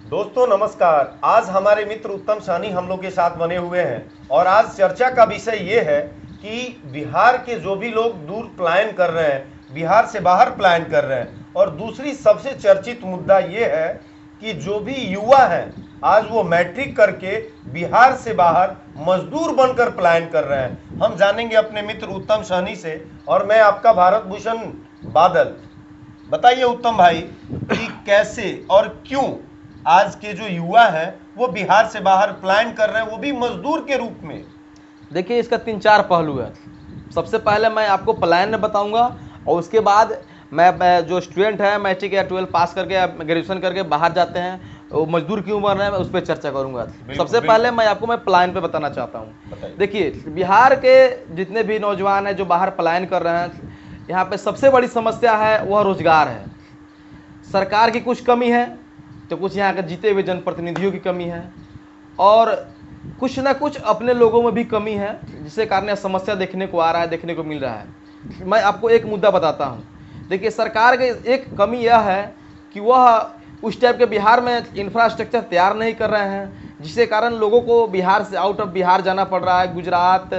दोस्तों नमस्कार। आज हमारे मित्र उत्तम साहनी हम लोग के साथ बने हुए हैं और आज चर्चा का विषय ये है कि बिहार के जो भी लोग दूर पलायन कर रहे हैं, बिहार से बाहर पलायन कर रहे हैं, और दूसरी सबसे चर्चित मुद्दा ये है कि जो भी युवा हैं आज वो मैट्रिक करके बिहार से बाहर मजदूर बनकर पलायन कर रहे हैं। हम जानेंगे अपने मित्र उत्तम साहनी से, और मैं आपका भारत भूषण बादल। बताइए उत्तम भाई कि कैसे और क्यों आज के जो युवा हैं वो बिहार से बाहर पलायन कर रहे हैं, वो भी मजदूर के रूप में। देखिए, इसका 3-4 पहलू है। सबसे पहले मैं आपको पलायन में बताऊंगा और उसके बाद मैं जो स्टूडेंट है मैट्रिक या 12 पास करके या ग्रेजुएशन करके बाहर जाते हैं वो मजदूर क्यों बन रहे हैं, उस पर चर्चा करूंगा। सबसे पहले मैं पलायन पे बताना चाहता हूँ। देखिए, बिहार के जितने भी नौजवान हैं जो बाहर पलायन कर रहे हैं, यहाँ पे सबसे बड़ी समस्या है वह रोजगार है। सरकार की कुछ कमी है तो कुछ यहाँ के जीते हुए जनप्रतिनिधियों की कमी है, और कुछ ना कुछ अपने लोगों में भी कमी है, जिसके कारण यह समस्या देखने को आ रहा है, देखने को मिल रहा है। मैं आपको एक मुद्दा बताता हूँ। देखिए, सरकार के एक कमी यह है कि वह उस टाइप के बिहार में इंफ्रास्ट्रक्चर तैयार नहीं कर रहे हैं, जिसके कारण लोगों को बिहार से आउट ऑफ बिहार जाना पड़ रहा है। गुजरात,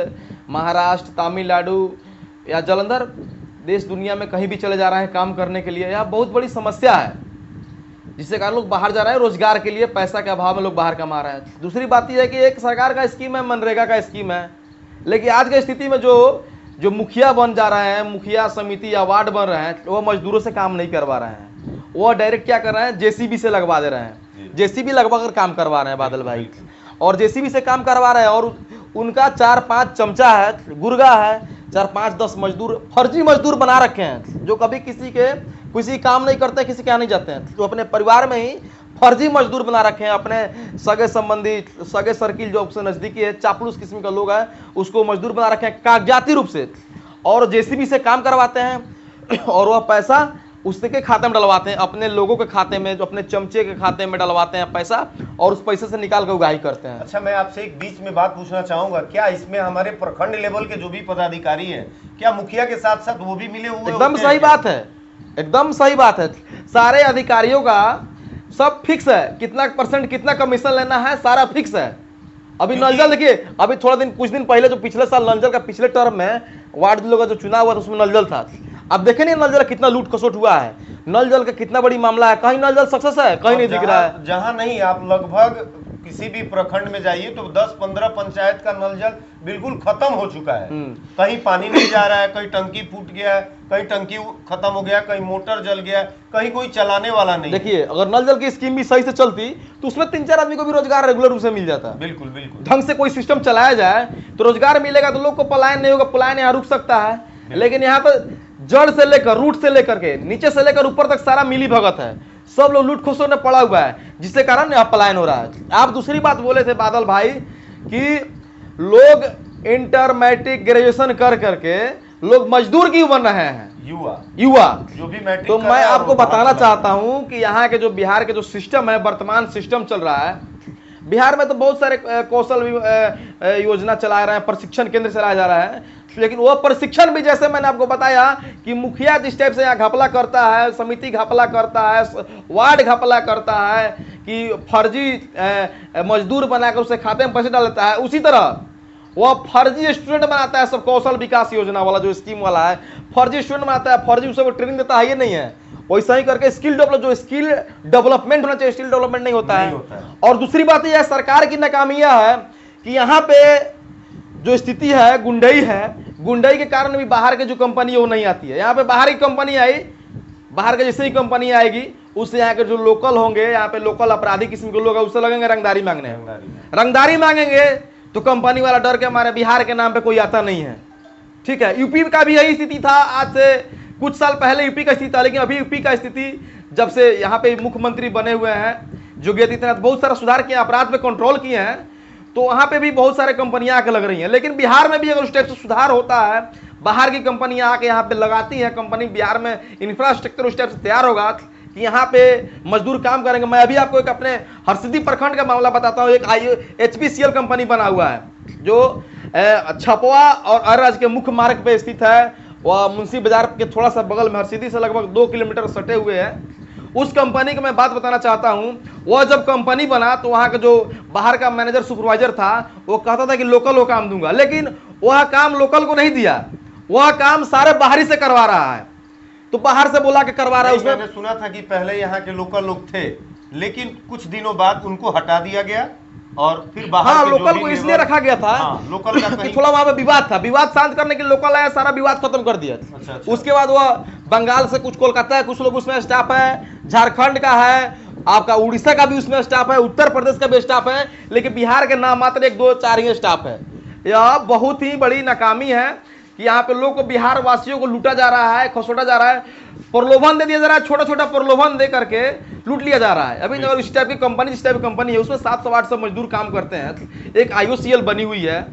महाराष्ट्र, तमिलनाडु या जालंधर, देश दुनिया में कहीं भी चले जा रहे हैं काम करने के लिए। यह बहुत बड़ी समस्या है, जिससे कारण लोग बाहर जा रहे हैं रोजगार के लिए। पैसा के अभाव में लोग बाहर कमा रहे हैं। दूसरी बात यह है कि एक सरकार का स्कीम है, मनरेगा का स्कीम है, लेकिन आज की स्थिति में जो मुखिया बन जा रहे हैं, मुखिया समिति या वार्ड बन रहे हैं, वो मजदूरों से काम नहीं करवा रहे हैं। वो डायरेक्ट क्या कर रहे हैं, जेसीबी से लगवा दे रहे हैं। जेसीबी लगवा कर काम करवा रहे हैं बादल भाई, और जेसीबी से काम करवा रहे हैं। और उनका 4-5 चमचा है, गुर्गा है, 4-5-10 मजदूर, फर्जी मजदूर बना रखे हैं, जो कभी किसी काम नहीं करते, किसी के यहाँ नहीं जाते हैं। तो अपने परिवार में ही फर्जी मजदूर बना रखे हैं। अपने सगे संबंधी, सगे सर्किल जो उससे नजदीकी है, चापलूस किस्म का लोग है, उसको मजदूर बना रखे हैं कागजाती रूप से, और जेसीबी से काम करवाते हैं। और वह पैसा उसके खाते में डलवाते हैं, अपने लोगों के खाते में, जो अपने चमचे के खाते में डलवाते हैं पैसा, और उस पैसे से निकाल कर उगाही करते हैं। अच्छा, मैं आपसे एक बीच में बात पूछना चाहूंगा, क्या इसमें हमारे प्रखंड लेवल के जो भी पदाधिकारी हैं, क्या मुखिया के साथ साथ वो भी मिले हुए? एकदम सही बात है, एकदम सही बात है। सारे अधिकारियों का सब फिक्स है, कितना परसेंट कितना कमीशन लेना है, सारा फिक्स है। अभी नल जल देखिए, अभी कुछ दिन पहले जो पिछले साल नल जल का पिछले टर्म में वार्ड लोग का जो चुनाव हुआ था उसमें नल जल था। अब देखे नहीं नल जल कितना लूट खसोट हुआ है, नल जल का कितना बड़ी मामला है। कहीं नल जल सक्सेस है, कहीं नहीं दिख रहा है। जहां नहीं, आप लगभग किसी भी प्रखंड में जाइए तो 10-15 पंचायत का नल जल बिल्कुल खत्म हो चुका है। कहीं पानी नहीं जा रहा है, कहीं टंकी फूट गया है, कहीं टंकी खत्म हो गया, कहीं मोटर जल गया, कहीं कोई चलाने वाला नहीं। देखिए, अगर नल जल की स्कीम भी सही से चलती तो उसमें 3-4 आदमी को भी रोजगार रेगुलर रूप से मिल जाता। बिल्कुल बिल्कुल, ढंग से कोई सिस्टम चलाया जाए तो रोजगार मिलेगा, तो लोग को पलायन नहीं होगा। पलायन यहाँ रुक सकता है, लेकिन यहाँ पर जड़ से लेकर, रूट से लेकर के, नीचे से लेकर ऊपर तक सारा मिली भगत है। सब लोग लूट खोसों में पड़ा हुआ है, जिसके कारण यहाँ पलायन हो रहा है। आप दूसरी बात बोले थे बादल भाई कि लोग इंटर मैट्रिक ग्रेजुएशन कर करके लोग मजदूर क्यों बन रहे हैं, युवा जो भी मैट्रिक। तो मैं आपको बताना चाहता हूं कि यहाँ के जो बिहार के जो सिस्टम है, वर्तमान सिस्टम चल रहा है बिहार में, तो बहुत सारे कौशल योजना चला रहे हैं, प्रशिक्षण केंद्र चलाया जा रहा है। लेकिन वह प्रशिक्षण भी, जैसे मैंने आपको बताया कि मुखिया जिस टाइप से यहाँ घपला करता है, समिति घपला करता है, वार्ड घपला करता है, कि फर्जी मजदूर बनाकर उसे खाते में पैसे डाल देता है, उसी तरह वह फर्जी स्टूडेंट बनाता है। सब कौशल विकास योजना वाला जो स्कीम वाला है, फर्जी स्टूडेंट बनाता है, फर्जी उसे वो ट्रेनिंग देता है, ये नहीं है। वैसा ही करके स्किल डेवलपमेंट होना चाहिए, स्किल डेवलपमेंट नहीं होता है। और दूसरी बात यह है, सरकार की नाकामियां है कि यहाँ पे जो स्थिति है, गुंडई है, गुंडई के कारण भी बाहर के जो कंपनी है वो नहीं आती है। यहाँ पे बाहर की कंपनी आई, बाहर के जैसे ही कंपनी आएगी उससे यहाँ के जो लोकल होंगे, यहाँ पे लोकल अपराधी किस्म के लोग हैं, उससे लगेंगे रंगदारी मांगने। रंगदारी मांगेंगे तो कंपनी वाला डर के हमारे बिहार के नाम पे कोई आता नहीं है। ठीक है, यूपी का भी यही स्थिति था। आज से कुछ साल पहले यूपी का स्थिति था, लेकिन अभी यूपी का स्थिति जब से यहाँ पे मुख्यमंत्री बने हुए हैं योगी आदित्यनाथ, बहुत सारा सुधार किया, अपराध पे कंट्रोल किए हैं, तो वहां पे भी बहुत सारे कंपनियां आके लग रही हैं। लेकिन बिहार में भी अगर उस टाइप से सुधार होता है, बाहर की कंपनियां आके यहाँ पे लगाती हैं, कंपनी बिहार में इंफ्रास्ट्रक्चर उस टाइप से तैयार होगा कि यहाँ पे मजदूर काम करेंगे। मैं अभी आपको एक अपने हरसिद्धि प्रखंड का मामला बताता हूँ। एक HPCL कंपनी बना हुआ है जो छपवा और अरज के मुख्य मार्ग पे स्थित है। वह मुंशी बाजार के थोड़ा सा बगल में, हरसिद्धि से लगभग 2 किलोमीटर सटे हुए है। उस कंपनी का मैं बात बताना चाहता हूं। वह जब कंपनी बना तो वहां का जो बाहर का मैनेजर सुपरवाइजर था वो कहता था कि लोकल वो काम दूंगा, लेकिन वह काम लोकल को नहीं दिया, वह काम सारे बाहरी से करवा रहा है। तो बाहर से बोला कि करवा रहा है उसमें। मैंने सुना था कि पहले यहाँ के लोकल लोग थे, लेकिन कुछ दिनों बाद उनको हटा दिया गया और फिर बाहर हाँ, के जो लोकल भी को इसलिए लेबर- रखा गया था हाँ, लोकल का कि कहीं थोड़ा वहां पे विवाद था, विवाद शांत करने के लिए लोकल आया, सारा विवाद खत्म कर दिया। अच्छा। उसके बाद वह बंगाल से कुछ कोलकाता है, कुछ लोग उसमें स्टाफ है, झारखंड का है, आपका उड़ीसा का भी उसमें स्टाफ है, उत्तर प्रदेश का भी स्टाफ है, लेकिन बिहार के नाम मात्र 1 2 4 ही स्टाफ है। यह बहुत ही बड़ी नाकामी है कि यहाँ पे लोग को, बिहार वासियों को लूटा जा रहा है, खसोटा जा रहा है, प्रलोभन दे दिया जा रहा है, छोटा छोटा प्रलोभन दे करके लूट लिया जा रहा है। अभी अगर इस टाइप की कंपनी, जिस टाइप की कंपनी है उसमें 700-800 मजदूर काम करते हैं। एक IOCL बनी हुई है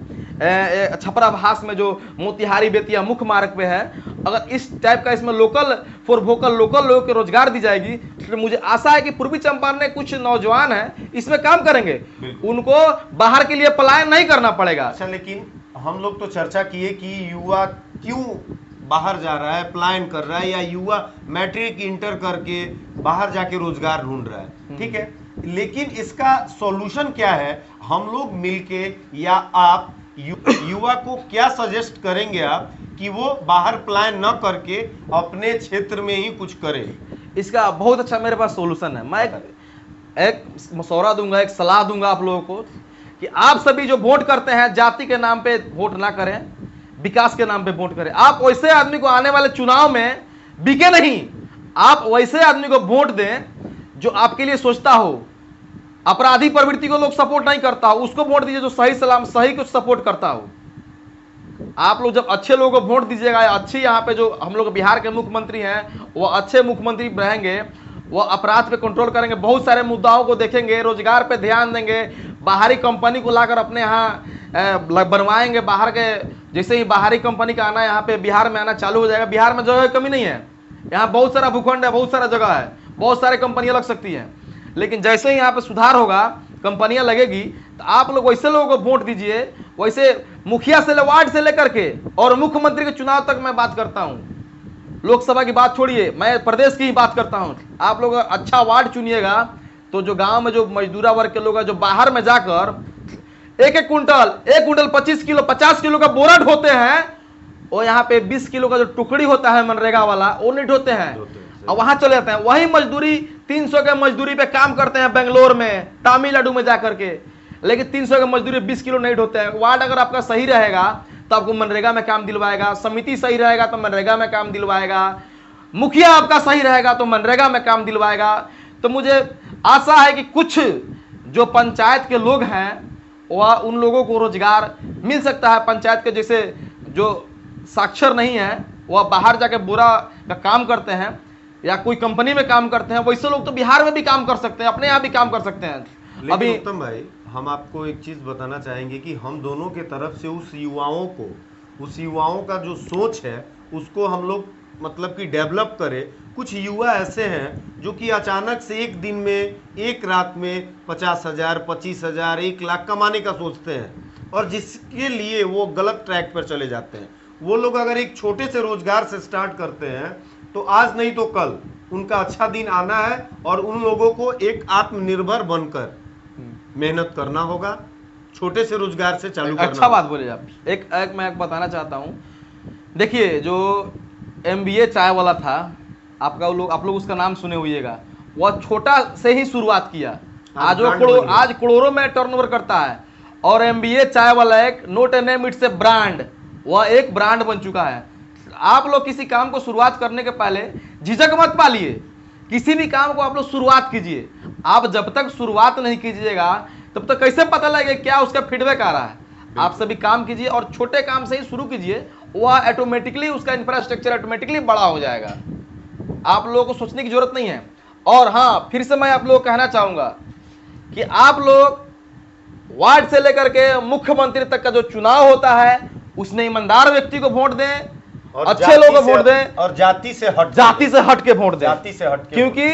छपरा भास में, जो मोतिहारी बेतिया मुख्य मार्ग पे है। अगर इस टाइप का इसमें लोकल फॉर वोकल, लोकल लोगों को रोजगार दी जाएगी तो मुझे आशा है कि पूर्वी चंपारण में कुछ नौजवान हैं इसमें काम करेंगे, उनको बाहर के लिए पलायन नहीं करना पड़ेगा। अच्छा, लेकिन हम लोग तो चर्चा किए कि युवा क्यों बाहर जा रहा है, पलायन कर रहा है, या युवा मैट्रिक इंटर करके बाहर जाके रोजगार ढूंढ रहा है, ठीक है, लेकिन इसका सॉल्यूशन क्या है? हम लोग मिलके या आप युवा को क्या सजेस्ट करेंगे आप कि वो बाहर पलायन न करके अपने क्षेत्र में ही कुछ करे? इसका बहुत अच्छा मेरे पास सॉल्यूशन है। मैं एक मशवरा दूंगा, एक सलाह दूंगा आप लोगों को कि आप सभी जो वोट करते हैं, जाति के नाम पे वोट ना करें, विकास के नाम पे वोट करें। आप वैसे आदमी को आने वाले चुनाव में बिके नहीं, आप वैसे आदमी को वोट दें जो आपके लिए सोचता हो। अपराधी प्रवृत्ति को लोग सपोर्ट नहीं करता हो, उसको वोट दीजिए जो सही सलाम सही को सपोर्ट करता हो। आप लोग जब अच्छे लोगों को वोट दीजिएगा, अच्छी यहाँ पे जो हम लोग बिहार के मुख्यमंत्री हैं वो अच्छे मुख्यमंत्री रहेंगे, वो अपराध पे कंट्रोल करेंगे, बहुत सारे मुद्दाओं को देखेंगे, रोजगार पे ध्यान देंगे, बाहरी कंपनी को लाकर अपने यहाँ बनवाएंगे। बाहर के जैसे ही बाहरी कंपनी का आना यहाँ पे बिहार में आना चालू हो जाएगा। बिहार में जगह की कमी नहीं है, यहाँ बहुत सारा भूखंड है, बहुत सारा जगह है, बहुत सारे कंपनियां लग सकती हैं। लेकिन जैसे ही यहाँ पे सुधार होगा, कंपनियां लगेगी, तो आप लोग वैसे लोगों को वोट दीजिए, वैसे मुखिया से वार्ड से लेकर के और मुख्यमंत्री के चुनाव तक मैं बात करता हूँ। लोकसभा की बात छोड़िए, मैं प्रदेश की ही बात करता हूँ। आप लोग अच्छा वार्ड चुनिएगा तो जो गांव में जो मजदूरा वर्ग के लोग हैं, जो बाहर में जाकर एक कुंटल 25 किलो 50 किलो का बोरा ढोते हैं, और यहाँ पे 20 किलो का जो टुकड़ी होता है मनरेगा वाला, वो नहीं ढोते हैं, और वहां चले जाते हैं। वही मजदूरी 300 के मजदूरी पे काम करते हैं बेंगलोर में, तमिलनाडु में जाकर के, लेकिन 300 के मजदूरी 20 किलो नहीं ढोते हैं। वार्ड अगर आपका सही रहेगा तो आपको मनरेगा में काम दिलवाएगा, समिति सही रहेगा तो मनरेगा में काम दिलवाएगा, मुखिया आपका सही रहेगा तो मनरेगा में काम दिलवाएगा। तो मुझे आशा है कि कुछ जो पंचायत के लोग हैं वह उन लोगों को रोजगार मिल सकता है। पंचायत के जैसे जो साक्षर नहीं है, वह बाहर जाके बुरा का काम करते हैं या कोई कंपनी में काम करते हैं, वैसे लोग तो बिहार में भी काम कर सकते हैं, अपने यहाँ भी काम कर सकते हैं। अभी उत्तम भाई, हम आपको एक चीज बताना चाहेंगे कि हम दोनों के तरफ से उस युवाओं का जो सोच है उसको हम लोग मतलब कि डेवलप करें। कुछ युवा ऐसे हैं जो कि अचानक से एक दिन में, एक रात में 50,000, 25,000, 1 लाख कमाने का सोचते हैं, और जिसके लिए वो गलत ट्रैक पर चले जाते हैं। वो लोग अगर एक छोटे से रोजगार से स्टार्ट करते हैं तो आज नहीं तो कल उनका अच्छा दिन आना है, और उन लोगों को एक आत्मनिर्भर बनकर मेहनत करना होगा, छोटे से रोजगार से चालू करना। अच्छा बात बोले आप। एक मैं बताना चाहता हूँ, देखिए जो MBA चाय वाला था, आप लोग उसका नाम सुने हुईएगा, वह छोटा से ही शुरुआत किया, आज करोड़ों में टर्नओवर करता है। और MBA चाय वाला एक not a name, it's a brand, वह एक ब्रांड बन चुका है। आप लोग किसी काम को शुरुआत करने के पहले झिझक मत पालिए, किसी भी काम को आप लोग शुरुआत कीजिए। आप जब तक शुरुआत नहीं कीजिएगा तब तक कैसे पता लगेगा क्या उसका फीडबैक आ रहा है। आप सभी काम कीजिए और छोटे काम से ही शुरू कीजिए, वह ऑटोमेटिकली उसका इंफ्रास्ट्रक्चर ऑटोमेटिकली बड़ा हो जाएगा। आप लोगों को सोचने की जरूरत नहीं है। और हाँ, फिर से मैं आप लोगों को कहना चाहूंगा कि आप लोग वार्ड से लेकर के मुख्यमंत्री तक का जो चुनाव होता है उसमें ईमानदार व्यक्ति को वोट दें, अच्छे लोगों को वोट दें, और जाति से हट के वोट दें। क्योंकि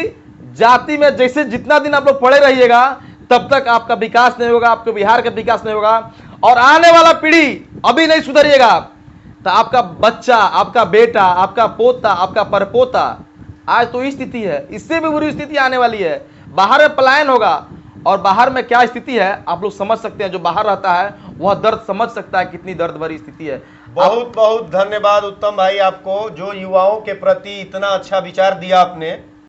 जाति में जैसे जितना दिन आप लोग पड़े रहिएगा तब तक आपका विकास नहीं होगा, आपके बिहार का विकास नहीं होगा। और आने वाला पीढ़ी अभी नहीं सुधरिएगा तो आपका बच्चा, आपका बेटा, आपका पोता, आपका परपोता आज तो स्थिति है, इससे भी बुरी स्थिति आने वाली है। बाहर में पलायन होगा, और बाहर में क्या स्थिति है आप लोग समझ सकते हैं। जो बाहर रहता है वह दर्द समझ सकता है, कितनी दर्द भरी स्थिति है। बहुत बहुत धन्यवाद उत्तम भाई आपको, जो युवाओं के प्रति इतना अच्छा विचार दिया आपने।